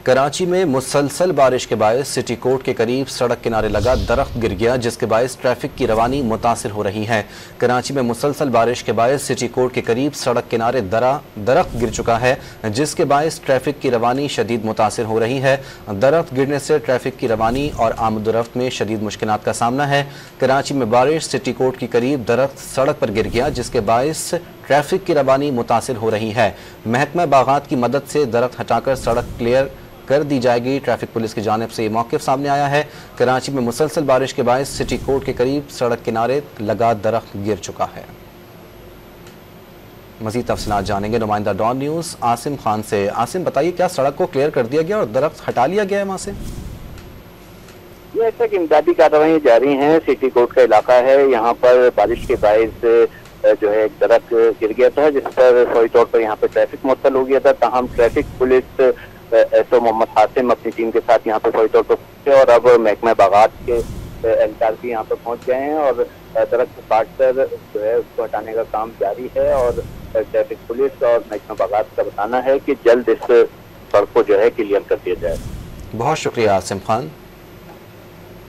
कराची में मुसलसल बारिश के बायस सिटी कोर्ट के करीब सड़क किनारे लगा दरख्त गिर गया, जिसके बायस ट्रैफिक की रवानी मुतासिर हो रही है। कराची में मुसलसल बारिश के बायस सिटी कोर्ट के करीब सड़क किनारे दरख्त गिर चुका है, जिसके बायस ट्रैफिक की रवानी शदीद मुतासिर हो रही है। दरख्त गिरने से ट्रैफिक की रवानी और आमद-ओ-रफ्त में शदीद मुश्किलात का सामना है। कराची में बारिश सिटी कोर्ट के करीब दरख्त सड़क पर गिर गया, जिसके बायस ट्रैफिक की रवानी मुतासिर हो रही है। महकमा बागात की मदद से दरख्त हटाकर सड़क क्लियर कर दी जाएगी। ट्रैफिक पुलिस की जानिब से ये मौक़िफ़ सामने आया है। कराची में मुसलसल बारिश के बायस सिटी कोर्ट के करीब सड़क किनारे लगा दरख्त गिर चुका है। मज़ीद तफ़सीलात जानेंगे नुमाइंदा डॉन न्यूज़ आसिम खान से। आसिम, बताइए, क्या सड़क को क्लियर कर दिया गया और दरख्त हटा लिया गया है वहाँ से? ये ऐसा कि इमदादी कार्रवाई जारी हैं। सिटी कोर्ट का इलाका है, यहाँ पर बारिश के बायस जो है एक दरख्त गिर गया था, जिस पर फौरी तौर पर यहाँ पर ट्रैफिक मुअत्तल हो गया था। ताहम traffic police SO Mohammad Hashim अपनी टीम के साथ यहाँ पर फौरी तौर पर पहुंचे और अब महकमा बागात के एहलकार भी यहाँ पर पहुंच गए हैं और दरख्त काट कर जो है उसको हटाने का काम जारी है। और ट्रैफिक पुलिस और महकमा बागात का बताना है कि जल्द इस सड़क को जो है क्लियर कर दिया जाए। बहुत शुक्रिया आसिम खान।